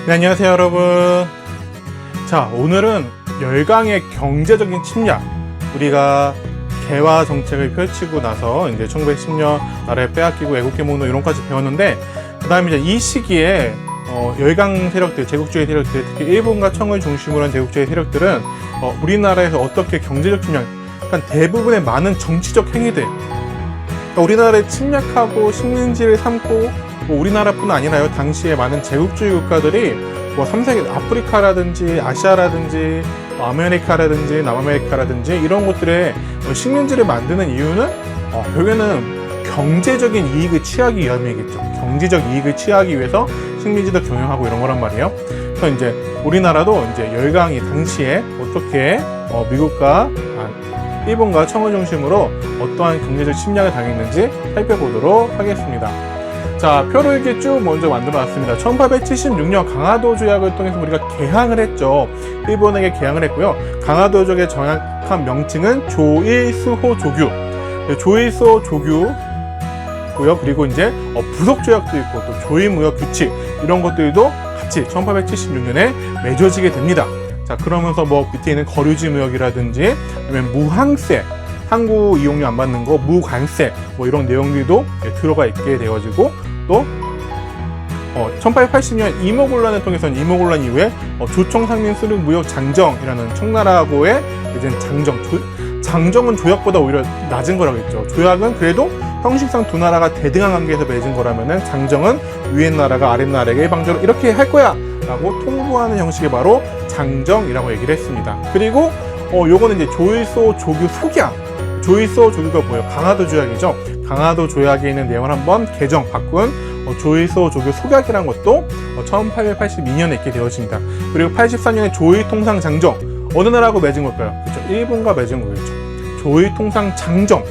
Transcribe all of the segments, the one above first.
네, 안녕하세요 여러분. 자, 오늘은 열강의 경제적인 침략, 우리가 개화 정책을 펼치고 나서 이제 1910년 나라에 빼앗기고 애국계 목록 이런까지 배웠는데, 그 다음에 이제 이 시기에 열강 세력들, 제국주의 세력들, 특히 일본과 청을 중심으로 한 제국주의 세력들은 우리나라에서 어떻게 경제적 침략, 그러니까 대부분의 많은 정치적 행위들, 그러니까 우리나라를 침략하고 식민지를 삼고, 뭐 우리나라뿐 아니라요, 당시에 많은 제국주의 국가들이 뭐 3세계 아프리카라든지 아시아라든지 아메리카라든지 남아메리카라든지 이런 곳들에 식민지를 만드는 이유는 결국에는 경제적인 이익을 취하기 위함이겠죠. 경제적 이익을 취하기 위해서 식민지도 경영하고 이런 거란 말이에요. 그래서 이제 우리나라도 이제 열강이 당시에 어떻게 미국과 일본과 청을 중심으로 어떠한 경제적 침략을 당했는지 살펴보도록 하겠습니다. 자, 표를 이렇게 쭉 먼저 만들어 놨습니다. 1876년 강화도 조약을 통해서 우리가 개항을 했죠. 일본에게 개항을 했고요. 강화도 조약의 정확한 명칭은 조일수호 조규. 조일수호 조규고요. 그리고 이제 부속 조약도 있고 또 조일무역 규칙 이런 것들도 같이 1876년에 맺어지게 됩니다. 자, 그러면서 뭐 밑에 있는 거류지 무역이라든지 아니면 무항세, 항구 이용료 안 받는 거, 무관세 뭐 이런 내용들도 들어가 있게 되어지고, 또 1880년 이모곤란을 통해서는 이모곤란 이후에 조총상민 수륙 무역 장정이라는 청나라하고의 이제 장정은 조약보다 오히려 낮은 거라겠죠. 조약은 그래도 형식상 두 나라가 대등한 관계에서 맺은 거라면은 장정은 위에 나라가 아래 나라에게 일방적으로 이렇게 할 거야 라고 통보하는 형식이 바로 장정이라고 얘기를 했습니다. 그리고 요거는 이제 조일소 조규 속약. 조일소 조규가 뭐예요? 강화도 조약이죠. 강화도 조약에 있는 내용을 한번 바꾼 조일소 조규 속약이라는 것도 1882년에 있게 되어집니다. 그리고 84년에 조일통상 장정. 어느 나라하고 맺은 걸까요? 그렇죠. 일본과 맺은 거겠죠. 조일통상 장정.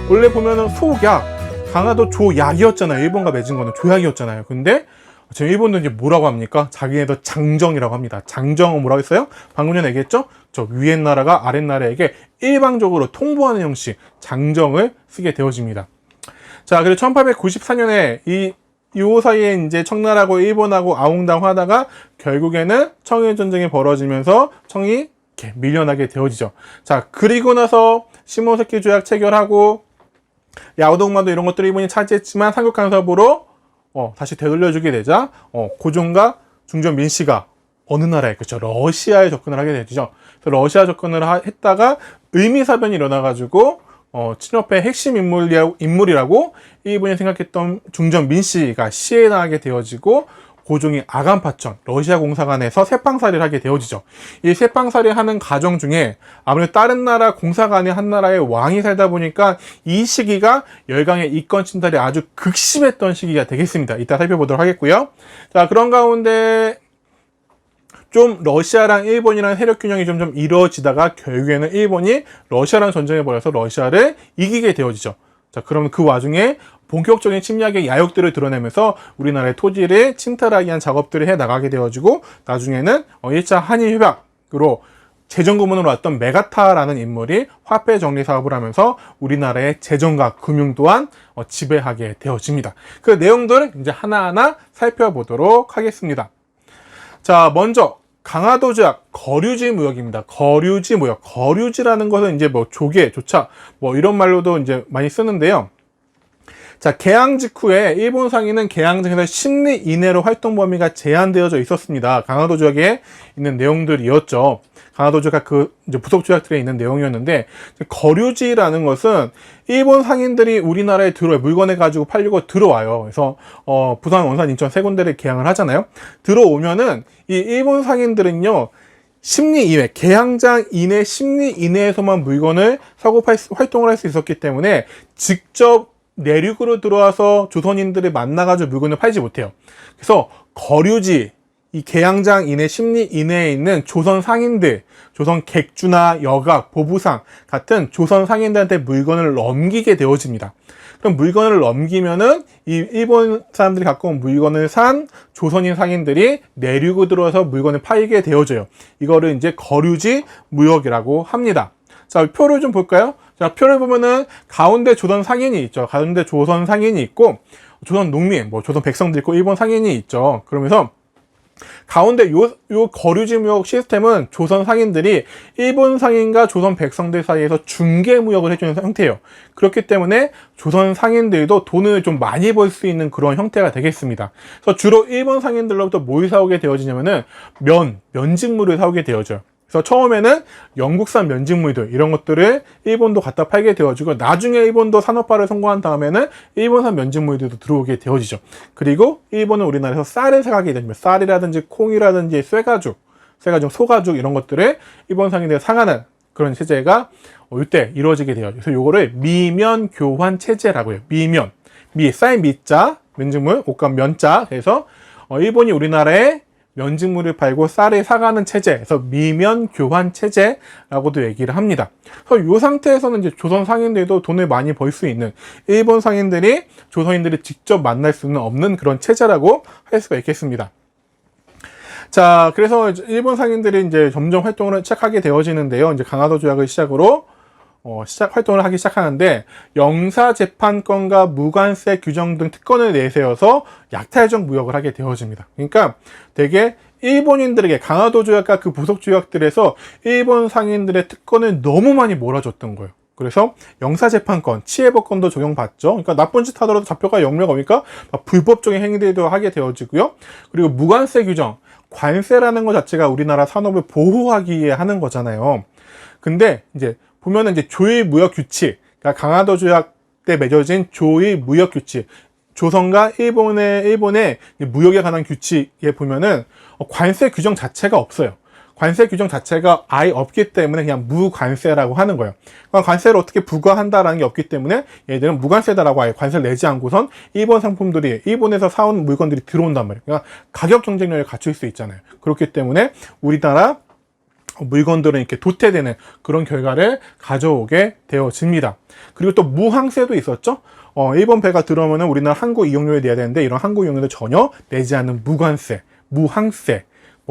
원래 보면은 속약, 강화도 조약이었잖아요. 일본과 맺은 거는 조약이었잖아요. 근데 지금 일본도 이제 뭐라고 합니까? 자기네도 장정이라고 합니다. 장정은 뭐라고 했어요? 방금 전에 얘기했죠? 저 위에 나라가 아래 나라에게 일방적으로 통보하는 형식, 장정을 쓰게 되어집니다. 자, 그리고 1894년에 요 사이에 이제 청나라하고 일본하고 아웅다웅 하다가 결국에는 청일 전쟁이 벌어지면서 청이 이렇게 밀려나게 되어지죠. 자, 그리고 나서 시모세키 조약 체결하고 야오동만도 이런 것들을 일본이 차지했지만 삼국간섭으로 다시 되돌려주게 되자 고종과 중전 민씨가 어느 나라에, 그렇죠, 러시아에 접근을 하게 되죠. 그래서 러시아 접근을 했다가 의미사변이 일어나가지고 친여패 핵심 인물이라고 일본이 생각했던 중전 민씨가 시해당하게 되어지고, 고종이 아간파천 러시아 공사관에서 세팡살이를 하게 되어지죠. 이 세팡살이 하는 과정 중에 아무래도 다른 나라 공사관이 한 나라의 왕이 살다 보니까 이 시기가 열강의 이권 침탈이 아주 극심했던 시기가 되겠습니다. 이따 살펴보도록 하겠고요. 자, 그런 가운데 좀 러시아랑 일본이랑 세력 균형이 좀 이루어지다가 결국에는 일본이 러시아랑 전쟁을 벌여서 러시아를 이기게 되어지죠. 자, 그러면 그 와중에 본격적인 침략의 야욕들을 드러내면서 우리나라의 토지를 침탈하기 위한 작업들을 해 나가게 되어지고, 나중에는 1차 한일 협약으로 재정고문으로 왔던 메가타라는 인물이 화폐 정리 사업을 하면서 우리나라의 재정과 금융 또한 지배하게 되어집니다. 그 내용들을 이제 하나하나 살펴보도록 하겠습니다. 자, 먼저 강화도 조약, 거류지 무역입니다. 거류지 무역. 거류지라는 것은 이제 뭐 조개, 조차 뭐 이런 말로도 이제 많이 쓰는데요. 자, 개항 직후에 일본 상인은 개항장에서 10리 이내로 활동 범위가 제한되어져 있었습니다. 강화도 조약에 있는 내용들이었죠. 강화도 조약 이제 부속 조약들에 있는 내용이었는데, 거류지라는 것은 일본 상인들이 우리나라에 물건을 가지고 팔려고 들어와요. 그래서 부산, 원산, 인천 세 군데를 개항을 하잖아요. 들어오면은 이 일본 상인들은요, 10리 이내, 개항장 이내 10리 이내에서만 물건을 사고 활동을 할 수 있었기 때문에 직접 내륙으로 들어와서 조선인들을 만나가지고 물건을 팔지 못해요. 그래서 거류지, 이 개항장 이내 10리 이내에 있는 조선 상인들, 조선 객주나 여각, 보부상 같은 조선 상인들한테 물건을 넘기게 되어집니다. 그럼 물건을 넘기면은 이 일본 사람들이 갖고 온 물건을 산 조선인 상인들이 내륙으로 들어와서 물건을 팔게 되어져요. 이거를 이제 거류지 무역이라고 합니다. 자, 표를 좀 볼까요? 자, 표를 보면은 가운데 조선 상인이 있죠. 가운데 조선 상인이 있고, 조선 농민, 조선 백성도 있고, 일본 상인이 있죠. 그러면서 가운데 요 거류지 무역 시스템은 조선 상인들이 일본 상인과 조선 백성들 사이에서 중개 무역을 해주는 형태예요. 그렇기 때문에 조선 상인들도 돈을 좀 많이 벌 수 있는 그런 형태가 되겠습니다. 그래서 주로 일본 상인들로부터 뭘 사오게 되어지냐면은 면직물을 사오게 되어져요. 그래서 처음에는 영국산 면직물들 이런 것들을 일본도 갖다 팔게 되어지고, 나중에 일본도 산업화를 성공한 다음에는 일본산 면직물들도 들어오게 되어지죠. 그리고 일본은 우리나라에서 쌀을 사가게 됩니다. 쌀이라든지 콩이라든지 쇠가죽, 소가죽 이런 것들을 일본 상인들이 사가는 그런 체제가 이때 이루어지게 돼요. 그래서 요거를 미면 교환 체제라고 해요. 쌀 미자, 면직물, 옷감 면자. 그래서 일본이 우리나라에 면직물을 팔고 쌀을 사가는 체제에서 미면 교환 체제라고도 얘기를 합니다. 그래서 이 상태에서는 이제 조선 상인들도 돈을 많이 벌 수 있는, 일본 상인들이 조선인들이 직접 만날 수는 없는 그런 체제라고 할 수가 있겠습니다. 자, 그래서 일본 상인들이 이제 점점 활동을 시작하게 되어지는데요. 이제 강화도 조약을 시작으로 활동을 하기 시작하는데, 영사재판권과 무관세 규정 등 특권을 내세워서 약탈적 무역을 하게 되어집니다. 그러니까 되게 일본인들에게 강화도 조약과 그 부속 조약들에서 일본 상인들의 특권을 너무 많이 몰아줬던 거예요. 그래서 영사재판권, 치해법권도 적용받죠. 그러니까 나쁜 짓 하더라도 잡혀가 영려가 오니까 불법적인 행위들도 하게 되어지고요. 그리고 무관세 규정, 관세라는 것 자체가 우리나라 산업을 보호하기 위해 하는 거잖아요. 근데 이제 보면은 이제 조일 무역 규칙, 그러니까 강화도 조약 때 맺어진 조일 무역 규칙, 조선과 일본의 무역에 관한 규칙에 보면은 관세 규정 자체가 없어요. 관세 규정 자체가 아예 없기 때문에 그냥 무관세라고 하는 거예요. 그러니까 관세를 어떻게 부과한다라는 게 없기 때문에 얘들은 무관세다라고 아예 관세를 내지 않고선 일본 상품들이, 일본에서 사온 물건들이 들어온단 말이에요. 그러니까 가격 경쟁력을 갖출 수 있잖아요. 그렇기 때문에 우리나라 물건들은 이렇게 도태되는 그런 결과를 가져오게 되어집니다. 그리고 또 무항세도 있었죠. 일본 배가 들어오면 우리나라 항구 이용료를 내야 되는데, 이런 항구 이용료를 전혀 내지 않는 무관세, 무항세,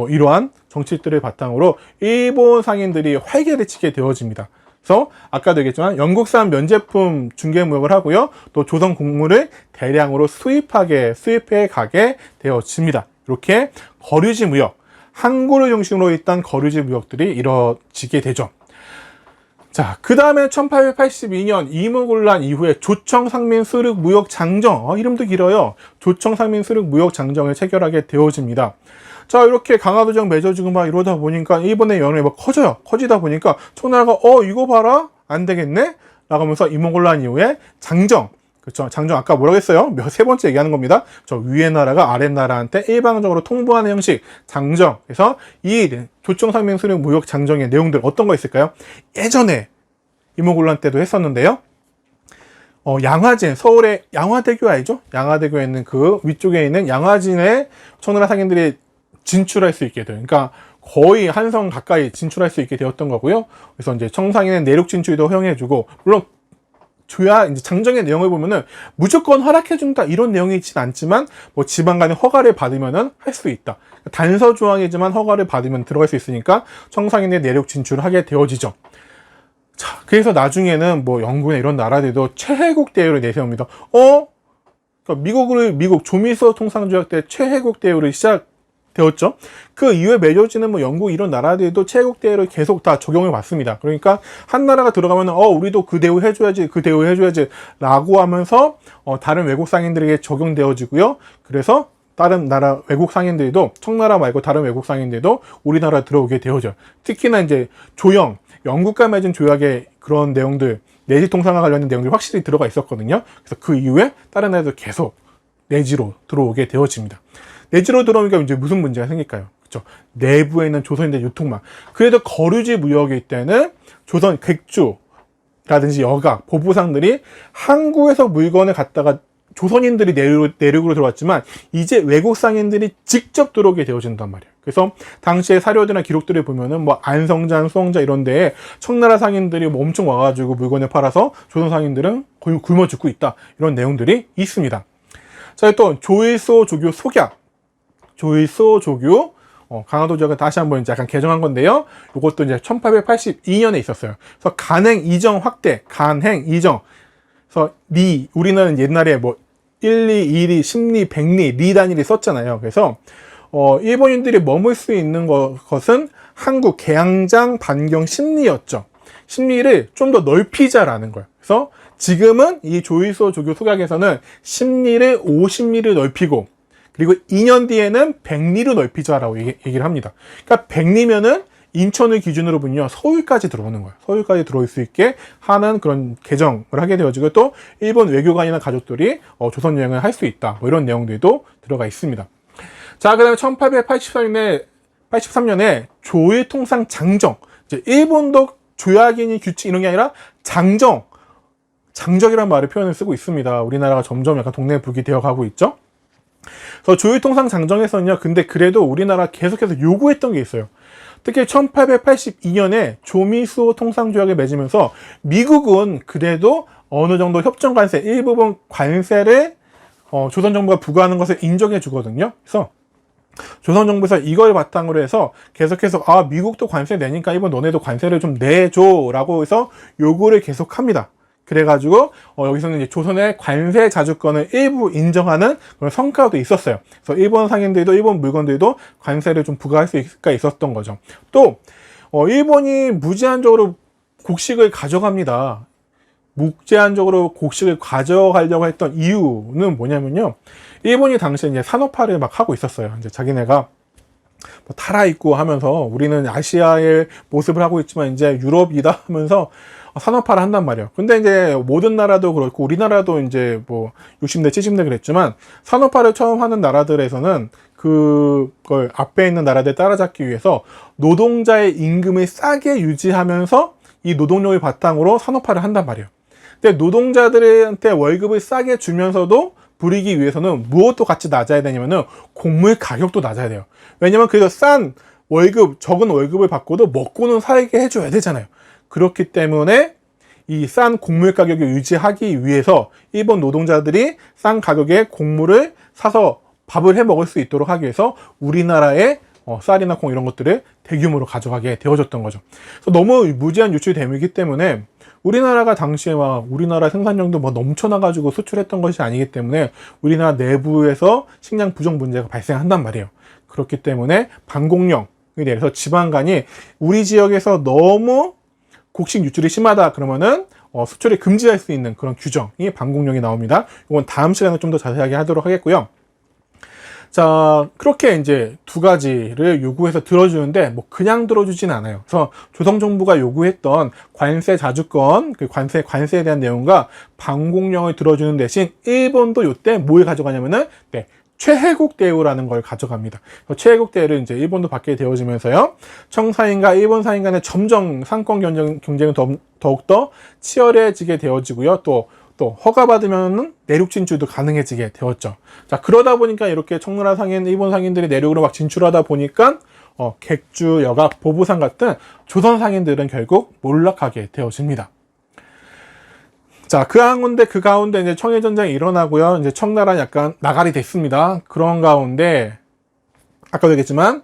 이러한 정책들을 바탕으로 일본 상인들이 활개를 치게 되어집니다. 그래서 아까도 얘기했지만 영국산 면제품 중개 무역을 하고요. 또 조선 곡물을 대량으로 수입해 가게 되어집니다. 이렇게 거류지 무역, 항구를 중심으로 있던 거류지 무역들이 이루어지게 되죠. 자, 그 다음에 1882년 이모군란 이후에 조청상민수륙무역장정, 이름도 길어요. 조청상민수륙무역장정을 체결하게 되어집니다. 자, 이렇게 강화도 조약 맺어지고 막 이러다 보니까 일본의 영향이 막 커져요. 커지다 보니까 청나라가 이거 봐라, 안 되겠네? 라고 하면서 이모군란 이후에 장정, 그렇죠. 장정 아까 뭐라고 했어요? 세 번째 얘기하는 겁니다. 저 위의 나라가 아랫 나라한테 일방적으로 통보하는 형식, 장정. 그래서 이 조청상민수륙 무역 장정의 내용들 어떤 거 있을까요? 예전에 이모군란 때도 했었는데요. 양화진, 서울의 양화대교 알죠? 양화대교에 있는 그 위쪽에 있는 양화진에 청나라 상인들이 진출할 수 있게 돼요. 그러니까 거의 한성 가까이 진출할 수 있게 되었던 거고요. 그래서 이제 청상인의 내륙 진출도 허용해주고, 물론 조약 이제 장정의 내용을 보면은 무조건 허락해준다 이런 내용이 있진 않지만, 지방 간의 허가를 받으면은 할 수 있다. 단서 조항이지만 허가를 받으면 들어갈 수 있으니까 청상인의 내륙 진출을 하게 되어지죠. 자, 그래서 나중에는 영국이나 이런 나라들도 최혜국 대우를 내세웁니다. 그러니까 미국 조미소 통상조약 때 최혜국 대우를 시작되었죠. 그 이후에 맺어지는 영국 이런 나라들도 최혜국 대우를 계속 다 적용을 받습니다. 그러니까 한 나라가 들어가면 우리도 그 대우 해줘야지 라고 하면서 다른 외국 상인들에게 적용되어지고요. 그래서 다른 나라 외국 상인들도, 청나라 말고 다른 외국 상인들도 우리나라 들어오게 되어져. 특히나 이제 영국과 맺은 조약의 그런 내용들, 내지 통상과 관련된 내용들이 확실히 들어가 있었거든요. 그래서 그 이후에 다른 나라도 계속 내지로 들어오게 되어집니다. 내지로 들어오니까 이제 무슨 문제가 생길까요? 그렇죠? 내부에 있는 조선인들 유통망. 그래도 거류지 무역일 때는 조선 객주라든지 여각, 보부상들이 항구에서 물건을 갖다가 조선인들이 내륙으로 들어왔지만 이제 외국 상인들이 직접 들어오게 되어진단 말이에요. 그래서 당시의 사료들이나 기록들을 보면은 안성장, 수성자 이런 데에 청나라 상인들이 엄청 와가지고 물건을 팔아서 조선 상인들은 굶어 죽고 있다. 이런 내용들이 있습니다. 자, 또 조일소 조교 속약. 조일소 조교, 강화도 조약을 다시 한번 이제 약간 개정한 건데요. 이것도 이제 1882년에 있었어요. 그래서 간행 이정 확대, 간행 이정. 그래서 우리는 옛날에 1리, 2리, 10리, 100리, 리 단위를 썼잖아요. 그래서 일본인들이 머물 수 있는 것은 한국 개항장 반경 10리였죠. 10리를 좀 더 넓히자라는 거예요. 그래서 지금은 이 조이소 조교 소각에서는 10리를 50리를 넓히고, 그리고 2년 뒤에는 100리로 넓히자라고 얘기를 합니다. 그러니까 100리면은 인천을 기준으로 보면 서울까지 들어오는 거예요. 서울까지 들어올 수 있게 하는 그런 개정을 하게 되어지고, 또 일본 외교관이나 가족들이 조선 여행을 할 수 있다, 뭐 이런 내용들도 들어가 있습니다. 자, 그다음에 1883년에 조일통상 장정, 이제 일본도 조약이니 규칙 이런 게 아니라 장정이라는 말을 표현을 쓰고 있습니다. 우리나라가 점점 약간 동네 북이 되어가고 있죠. 그래서 조일통상 장정에서는요, 근데 그래도 우리나라 계속해서 요구했던 게 있어요. 특히 1882년에 조미수호 통상조약을 맺으면서 미국은 그래도 어느 정도 협정 관세, 일부분 관세를 조선 정부가 부과하는 것을 인정해 주거든요. 그래서 조선 정부에서 이걸 바탕으로 해서 계속해서 미국도 관세 내니까 일본 너네도 관세를 좀 내줘라고 해서 요구를 계속합니다. 그래가지고 여기서는 이제 조선의 관세 자주권을 일부 인정하는 그런 성과도 있었어요. 그래서 일본 상인들도 일본 물건들도 관세를 좀 부과할 수가 있었던 거죠. 또 일본이 무제한적으로 곡식을 가져갑니다. 무제한적으로 곡식을 가져가려고 했던 이유는 뭐냐면요, 일본이 당시에 이제 산업화를 막 하고 있었어요. 이제 자기네가 뭐 탈아입고 하면서 우리는 아시아의 모습을 하고 있지만 이제 유럽이다 하면서 산업화를 한단 말이에요. 근데 이제 모든 나라도 그렇고 우리나라도 이제 뭐 60대 70대 그랬지만 산업화를 처음 하는 나라들에서는 그걸 앞에 있는 나라들 따라잡기 위해서 노동자의 임금을 싸게 유지하면서 이 노동력을 바탕으로 산업화를 한단 말이에요. 근데 노동자들한테 월급을 싸게 주면서도 부리기 위해서는 무엇도 같이 낮아야 되냐면은 곡물 가격도 낮아야 돼요. 왜냐면 그래서 싼 월급, 적은 월급을 받고도 먹고는 살게 해줘야 되잖아요. 그렇기 때문에 이 싼 곡물 가격을 유지하기 위해서 일본 노동자들이 싼 가격에 곡물을 사서 밥을 해 먹을 수 있도록 하기 위해서 우리나라의 쌀이나 콩 이런 것들을 대규모로 가져가게 되어졌던 거죠. 그래서 너무 무제한 유출되기 때문에 우리나라가 당시에 막 우리나라 생산량도 뭐 넘쳐나가지고 수출했던 것이 아니기 때문에 우리나라 내부에서 식량 부족 문제가 발생한단 말이에요. 그렇기 때문에 반공령에 대해서 지방간이 우리 지역에서 너무 곡식 유출이 심하다 그러면은 수출을 금지할 수 있는 그런 규정이 반공령이 나옵니다. 이건 다음 시간에 좀 더 자세하게 하도록 하겠고요. 자, 그렇게 이제 두 가지를 요구해서 들어주는데 뭐 그냥 들어주진 않아요. 그래서 조선 정부가 요구했던 관세 자주권, 그 관세에 대한 내용과 반공령을 들어주는 대신 일본도 요때 뭘 가져가냐면은 최혜국 대우라는 걸 가져갑니다. 최혜국 대우를 이제 일본도 받게 되어지면서요, 청사인과 일본 사인 간의 점점 상권 경쟁은 더욱더 치열해지게 되어지고요. 또 허가받으면 내륙 진출도 가능해지게 되었죠. 자, 그러다 보니까 이렇게 청나라 상인, 일본 상인들이 내륙으로 막 진출하다 보니까 객주, 여갑, 보부상 같은 조선 상인들은 결국 몰락하게 되어집니다. 자, 그 가운데 이제 청일전쟁이 일어나고요. 이제 청나라는 약간 나가리 됐습니다. 그런 가운데 아까도 얘기했지만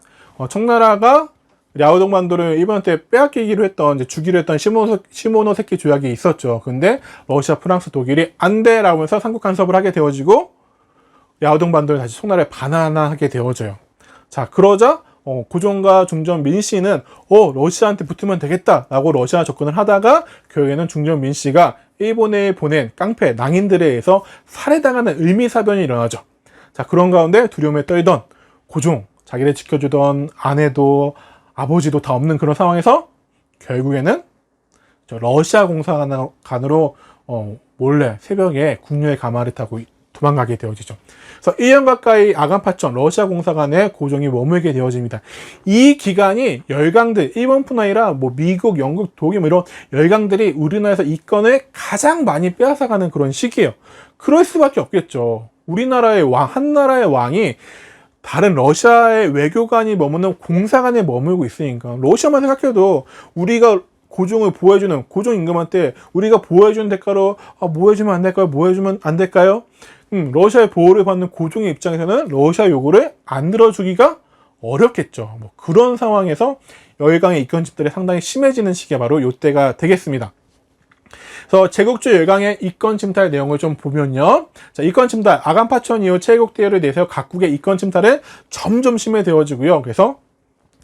청나라가 랴오동반도를 일본한테 빼앗기기로 했던, 이제 주기로 했던 시모노세키 조약이 있었죠. 근데 러시아, 프랑스, 독일이 안 돼라고 해서 삼국 간섭을 하게 되어지고 랴오동반도를 다시 청나라에 반환하게 되어져요. 자, 그러자 고종과 중전 민씨는 러시아한테 붙으면 되겠다라고 러시아 접근을 하다가 결국에는 중전 민씨가 일본에 보낸 깡패 낭인들에 의해서 살해당하는 을미사변이 일어나죠. 자, 그런 가운데 두려움에 떨던 고종, 자기를 지켜주던 아내도 아버지도 다 없는 그런 상황에서 결국에는 러시아 공사관으로 몰래 새벽에 국류의 가마를 타고 도망가게 되어지죠. 그래서 1년 가까이 아간파천 러시아 공사관에 고종이 머물게 되어집니다. 이 기간이 열강들, 일본뿐 아니라 뭐 미국, 영국, 독일 뭐 이런 열강들이 우리나라에서 이권을 가장 많이 빼앗아가는 그런 시기예요. 그럴 수밖에 없겠죠. 우리나라의 한 나라의 왕이 다른 러시아의 외교관이 머무는 공사관에 머물고 있으니까 러시아만 생각해도 우리가 고종을 보호해주는, 고종 임금한테 우리가 보호해주는 대가로 뭐 해주면 안 될까요? 뭐 해주면 안 될까요? 러시아의 보호를 받는 고종의 입장에서는 러시아 요구를 안 들어주기가 어렵겠죠. 뭐 그런 상황에서 열강의 이권집들이 상당히 심해지는 시기가 바로 이때가 되겠습니다. 그래서 제국주의 열강의 이권 침탈 내용을 좀 보면요. 자, 이권 침탈, 아간파천 이후 제국 대열을 내세워 각국의 이권 침탈은 점점 심해되어지고요. 그래서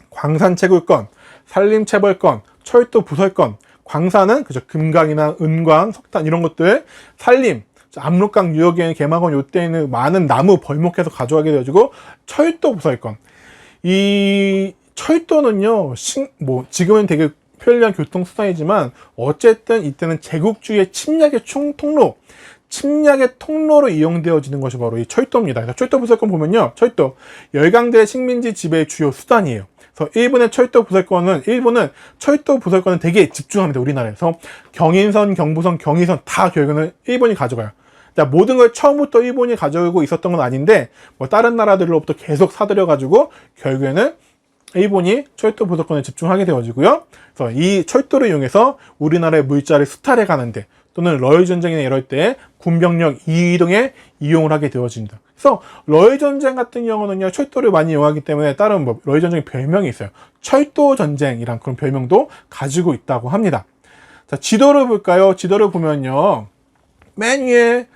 광산 채굴권, 산림 체벌권, 철도 부설권, 광산은 그죠, 금강이나 은광, 석탄 이런 것들, 산림, 압록강 유역에는 개마건 요때에는 많은 나무 벌목해서 가져가게 되어지고, 철도 부설권. 이 철도는요, 지금은 되게 편리한 교통수단이지만 어쨌든 이때는 제국주의의 침략의 통로로 이용되어지는 것이 바로 이 철도입니다. 그래서 철도 부설권 보면요, 철도 열강대 식민지 지배의 주요 수단이에요. 그래서 일본은 철도 부설권은 되게 집중합니다. 우리나라에서 경인선, 경부선, 경의선 다 결국은 일본이 가져가요. 자, 모든 걸 처음부터 일본이 가져오고 있었던 건 아닌데 뭐 다른 나라들로부터 계속 사들여 가지고 결국에는 일본이 철도 부설권에 집중하게 되어지고요. 그래서 이 철도를 이용해서 우리나라의 물자를 수탈해 가는데 또는 러일 전쟁이나 이럴 때 군병력 이동에 이용을 하게 되어집니다. 그래서 러일 전쟁 같은 경우는요, 철도를 많이 이용하기 때문에 다른 러일 전쟁의 별명이 있어요. 철도 전쟁이란 그런 별명도 가지고 있다고 합니다. 자, 지도를 볼까요? 지도를 보면요, 맨 위에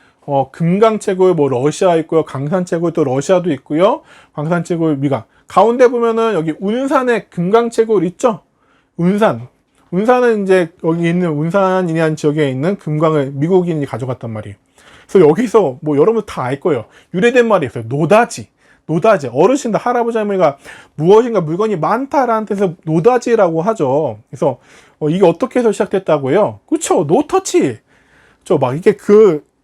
금강채굴, 러시아 있고요, 강산채굴 또 러시아도 있고요, 광산채굴 미강. 가운데 보면은 여기 운산에 금강채굴 있죠? 운산은 이제 여기 있는 운산이라는 지역에 있는 금강을 미국인이 가져갔단 말이에요. 그래서 여기서 여러분 다 알 거예요. 유래된 말이 있어요. 노다지. 어르신들, 할아버지 할머니가 무엇인가 물건이 많다라는 뜻에서 노다지라고 하죠. 그래서 이게 어떻게 해서 시작됐다고요? 그쵸? 노터치. 이게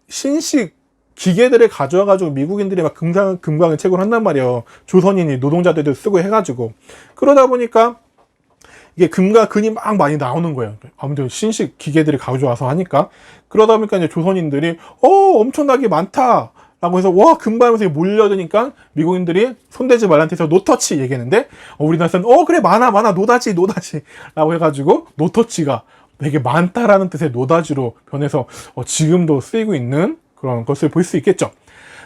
신식 기계들을 가져와가지고 미국인들이 막 금강을 채굴 한단 말이에요. 조선인이 노동자들도 쓰고 해가지고. 그러다 보니까 이게 금과 근이 막 많이 나오는 거예요. 아무튼 신식 기계들이 가져와서 하니까. 그러다 보니까 이제 조선인들이 엄청나게 많다 라고 해서 와, 금발면서 몰려드니까 미국인들이 손대지 말란 뜻에서 노터치 얘기했는데, 우리나라에서는 그래, 많아 노다지 라고 해가지고 노터치가 되게 많다라는 뜻의 노다지로 변해서 지금도 쓰이고 있는 그런 것을 볼 수 있겠죠.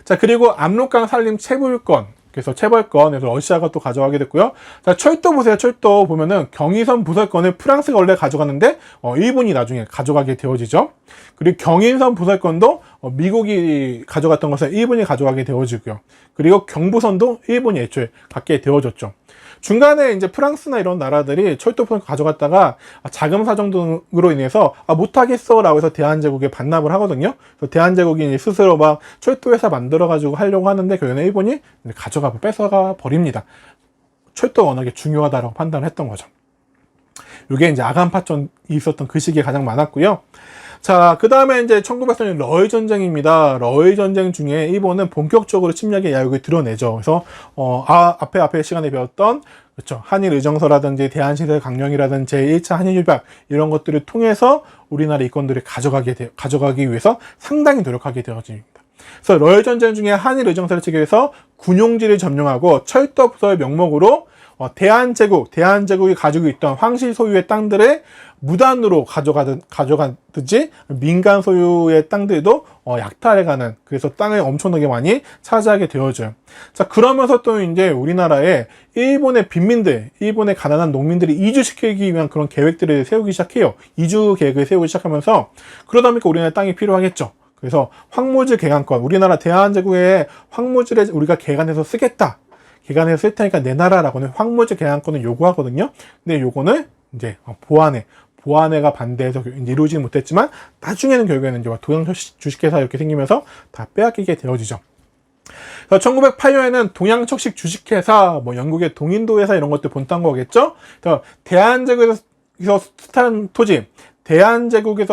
자, 그리고 압록강 산림 체불권, 그래서 체벌권에서 러시아가 또 가져가게 됐고요. 자, 철도 보세요. 철도 보면은 경의선 부설권을 프랑스가 원래 가져갔는데 일본이 나중에 가져가게 되어지죠. 그리고 경인선 부설권도 미국이 가져갔던 것을 일본이 가져가게 되어지고요. 그리고 경부선도 일본이 애초에 갖게 되어졌죠. 중간에 이제 프랑스나 이런 나라들이 철도 부설권 가져갔다가 자금 사정 등으로 인해서 못하겠어 라고 해서 대한제국에 반납을 하거든요. 그래서 대한제국이 이제 스스로 막 철도회사 만들어가지고 하려고 하는데 결국에는 일본이 가져가고 뺏어가 버립니다. 철도가 워낙에 중요하다고 판단을 했던 거죠. 이게 이제 아간파전이 있었던 그 시기에 가장 많았고요. 자, 그 다음에 이제 1904년 러일 전쟁입니다. 러일 전쟁 중에 일본은 본격적으로 침략의 야욕을 드러내죠. 그래서 앞에 시간에 배웠던 그렇죠, 한일 의정서라든지 대한시대 강령이라든지 제1차 한일 협약 이런 것들을 통해서 우리나라 이권들을 가져가기 위해서 상당히 노력하게 되어집니다. 그래서 러일 전쟁 중에 한일 의정서를 체결해서 군용지를 점령하고 철도 부서의 명목으로 대한제국이 가지고 있던 황실 소유의 땅들을 무단으로 가져가듯이 민간 소유의 땅들도 약탈해가는, 그래서 땅을 엄청나게 많이 차지하게 되어져요. 자, 그러면서 또 이제 우리나라에 일본의 빈민들, 일본의 가난한 농민들이 이주시키기 위한 그런 계획들을 세우기 시작해요. 이주 계획을 세우기 시작하면서, 그러다 보니까 우리나라에 땅이 필요하겠죠. 그래서 황무지 개간권, 우리나라 대한제국의 황무지를 우리가 개간해서 쓰겠다. 개간해서 쓸 테니까 내놔라라고는 황무지 개간권을 요구하거든요. 근데 요거는 이제 보안회가 반대해서 이루어지지 못했지만, 나중에는 결국에는 이제 동양 주식회사 이렇게 생기면서 다 빼앗기게 되어지죠. 그래서 1908년에는 동양척식 주식회사, 영국의 동인도 회사 이런 것들 본딴 거겠죠. 그래서 대한제국에서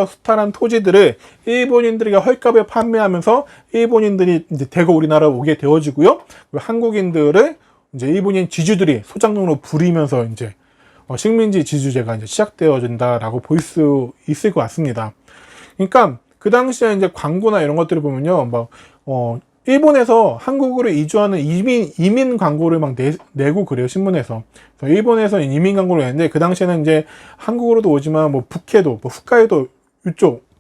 수탈한 토지들을 일본인들에게 헐값에 판매하면서 일본인들이 이제 대거 우리나라로 오게 되어지고요. 한국인들을 이제 일본인 지주들이 소장농으로 부리면서 이제 식민지 지주제가 이제 시작되어진다라고 볼 수 있을 것 같습니다. 그러니까 그 당시에 이제 광고나 이런 것들을 보면요, 일본에서 한국으로 이주하는 이민 광고를 막 내고 그래요, 신문에서. 그래서 일본에서 이민 광고를 내는데, 그 당시에는 이제 한국으로도 오지만 북해도, 홋카이도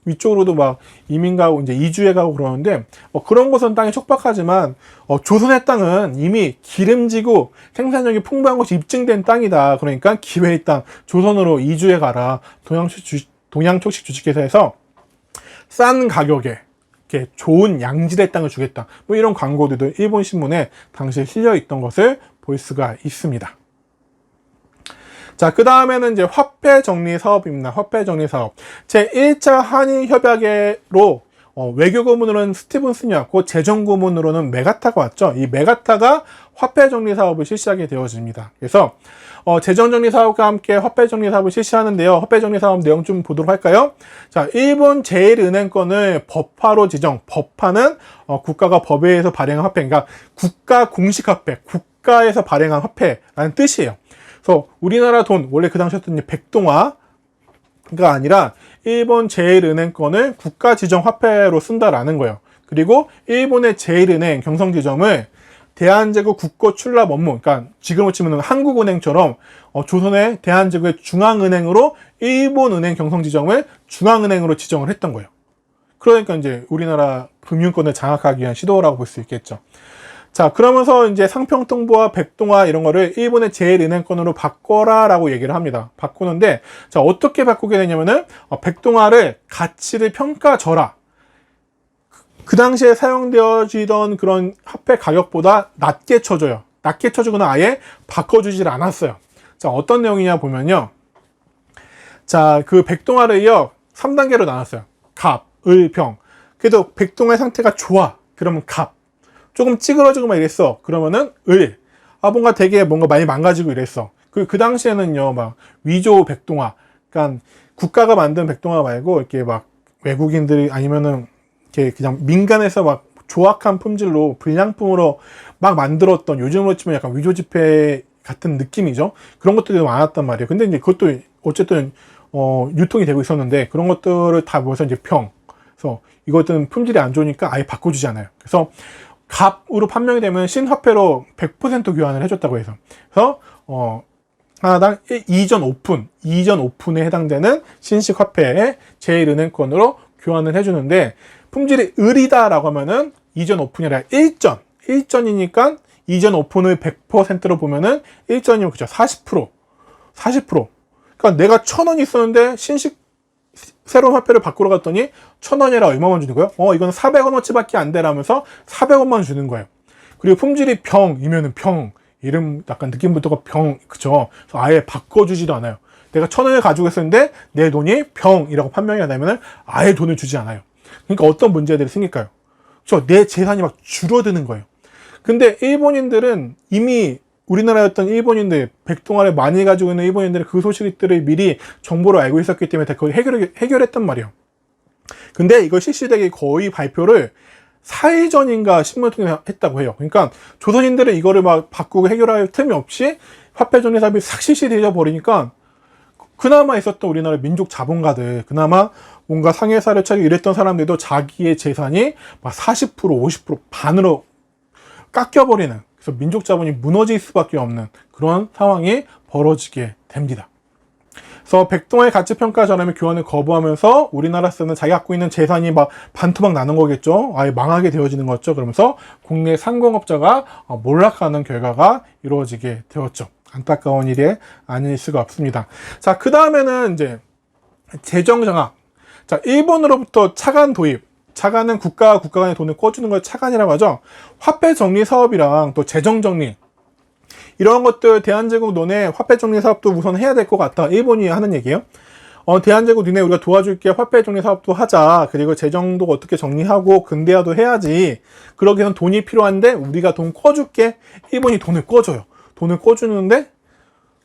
위쪽으로도 막 이민 가고 이제 이주해 가고 그러는데, 그런 곳은 땅이 촉박하지만, 조선의 땅은 이미 기름지고 생산력이 풍부한 것이 입증된 땅이다. 그러니까 기회의 땅, 조선으로 이주해 가라. 동양척식 주식회사에서 싼 가격에 이렇게 좋은 양질의 땅을 주겠다. 뭐 이런 광고들도 일본 신문에 당시에 실려 있던 것을 볼 수가 있습니다. 자, 그 다음에는 이제 화폐 정리 사업입니다. 화폐 정리 사업. 제 1차 한일 협약으로 외교 고문으로는 스티븐슨이었고 재정 고문으로는 메가타가 왔죠. 이 메가타가 화폐 정리 사업을 실시하게 되어집니다. 그래서 재정 정리 사업과 함께 화폐 정리 사업을 실시하는데요. 화폐 정리 사업 내용 좀 보도록 할까요? 자, 일본 제1은행권을 법화로 지정. 법화는 국가가 법에 의해서 발행한 화폐, 그러니까 국가 공식 화폐, 국가에서 발행한 화폐라는 뜻이에요. 그래서 우리나라 돈, 원래 그 당시였던 백동화가 아니라 일본 제1은행권을 국가 지정 화폐로 쓴다라는 거예요. 그리고 일본의 제1은행 경성지점을 대한제국 국고 출납 업무, 그러니까 지금으로 치면 한국은행처럼 조선의 대한제국의 중앙은행으로 일본은행 경성지점을 중앙은행으로 지정을 했던 거예요. 그러니까 이제 우리나라 금융권을 장악하기 위한 시도라고 볼 수 있겠죠. 자, 그러면서 이제 상평통보와 백동화 이런 거를 일본의 제1은행권으로 바꿔라 라고 얘기를 합니다. 바꾸는데, 자, 어떻게 바꾸게 되냐면은, 백동화를 가치를 평가져라. 그 당시에 사용되어지던 그런 화폐 가격보다 낮게 쳐줘요. 낮게 쳐주거나 아예 바꿔주질 않았어요. 자, 어떤 내용이냐 보면요. 자, 그 백동화를요, 3단계로 나눴어요. 갑, 을, 병. 그래도 백동화의 상태가 좋아. 그러면 갑. 조금 찌그러지고 막 이랬어. 그러면은 을. 뭔가 되게 뭔가 많이 망가지고 이랬어. 그 당시에는요, 막 위조 백동화. 그러니까 국가가 만든 백동화 말고 이렇게 막 외국인들이 아니면은 이렇게 그냥 민간에서 막 조악한 품질로 불량품으로 막 만들었던, 요즘으로 치면 약간 위조 지폐 같은 느낌이죠. 그런 것들이 많았단 말이에요. 근데 이제 그것도 어쨌든 유통이 되고 있었는데 그런 것들을 다 모여서 이제 평. 그래서 이것들은 품질이 안 좋으니까 아예 바꿔주지 않아요. 그래서 갑으로 판명이 되면 신화폐로 100% 교환을 해줬다고 해서. 그래서, 하나당 이전 오픈에 해당되는 신식 화폐에 제1은행권으로 교환을 해주는데, 품질이 을이다라고 하면은 이전 오픈이 아니라 일전이니까 이전 오픈을 100%로 보면은 일전이면 그죠. 40%. 그러니까 내가 1,000원 있었는데 신식 새로운 화폐를 바꾸러 갔더니 1,000원이라 얼마만 주는 거예요? 이건 400원어치밖에 안 되라면서 400원만 주는 거예요. 그리고 품질이 병이면은 병. 이름 약간 느낌부터가 병, 그쵸? 그래서 아예 바꿔주지도 않아요. 내가 1,000원을 가지고 있었는데 내 돈이 병이라고 판명이 되면은 아예 돈을 주지 않아요. 그러니까 어떤 문제들이 생길까요? 내 재산이 막 줄어드는 거예요. 근데 일본인들은 이미 우리나라였던 일본인들, 백동화를 많이 가지고 있는 일본인들은 그 소식들을 미리 정보로 알고 있었기 때문에 거의 해결했단 말이에요. 근데 이거 실시되기 거의 발표를 4일 전인가 신문을 통해 했다고 해요. 그러니까 조선인들은 이거를 막 바꾸고 해결할 틈이 없이 화폐 정리 사업이 싹 실시되어 버리니까 그나마 있었던 우리나라 민족 자본가들, 그나마 뭔가 상해사를 차리고 이랬던 사람들도 자기의 재산이 막 40%, 50% 반으로 깎여버리는, 그래서 민족 자본이 무너질 수밖에 없는 그런 상황이 벌어지게 됩니다. 그래서 백동화의 가치 평가 전함의 교환을 거부하면서 우리나라에서는 자기가 갖고 있는 재산이 막 반토막 나는 거겠죠. 아예 망하게 되어지는 거죠. 그러면서 국내 상공업자가 몰락하는 결과가 이루어지게 되었죠. 안타까운 일이 아닐 수가 없습니다. 자, 그 다음에는 이제 재정 장악. 자, 일본으로부터 차관 도입. 차관은 국가와 국가 간의 돈을 꿔주는 걸 차관이라고 하죠. 화폐 정리 사업이랑 또 재정 정리, 이런 것들 대한제국 논에 화폐 정리 사업도 우선 해야 될 것 같다. 일본이 하는 얘기예요. 대한제국 니네 우리가 도와줄게, 화폐 정리 사업도 하자. 그리고 재정도 어떻게 정리하고 근대화도 해야지. 그러기 위해선 돈이 필요한데 우리가 돈 꿔줄게. 일본이 돈을 꿔줘요. 돈을 꿔주는데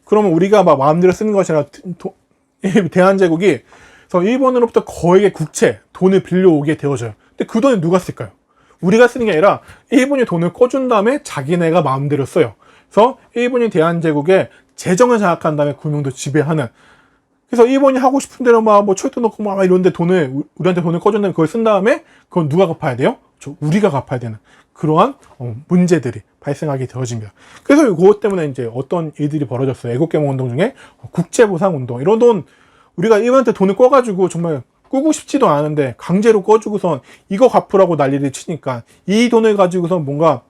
그러면 우리가 막 마음대로 쓰는 것이 아니라 대한제국이 그래서 일본으로부터 거액의 국채, 돈을 빌려오게 되어져요. 근데 그 돈을 누가 쓸까요? 우리가 쓰는 게 아니라 일본이 돈을 꿔준 다음에 자기네가 마음대로 써요. 그래서 일본이 대한제국의 재정을 장악한 다음에 금융도 지배하는. 그래서 일본이 하고 싶은 대로 막 뭐 철도 넣고 막 이런데 우리한테 돈을 꿔준 다음에 그걸 쓴 다음에 그건 누가 갚아야 돼요? 우리가 갚아야 되는 그러한 문제들이 발생하게 되어집니다. 그래서 그것 때문에 이제 어떤 일들이 벌어졌어요. 애국개몽 운동 중에 국제보상 운동, 이런 돈 우리가 일본한테 돈을 꿔가지고 정말 꾸고 싶지도 않은데 강제로 꿔주고선 이거 갚으라고 난리를 치니까 이 돈을 가지고선 뭔가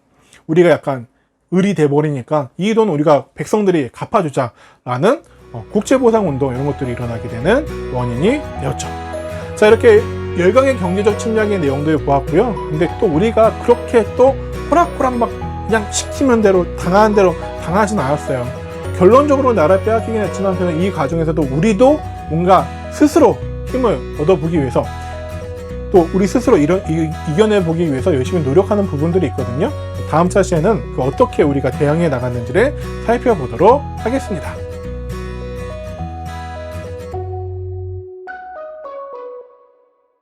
우리가 약간 을이 돼버리니까 이 돈 우리가 백성들이 갚아주자라는 국제보상운동, 이런 것들이 일어나게 되는 원인이 되었죠. 자, 이렇게 열강의 경제적 침략의 내용들 보았고요. 근데 또 우리가 그렇게 또 호락호락 막 그냥 시키면 대로 당하는 대로 당하진 않았어요. 결론적으로 나라를 빼앗기긴 했지만 이 과정에서도 우리도 뭔가 스스로 힘을 얻어보기 위해서 또 우리 스스로 이겨내보기 위해서 열심히 노력하는 부분들이 있거든요. 다음 차시에는 어떻게 우리가 대응해 나갔는지를 살펴보도록 하겠습니다.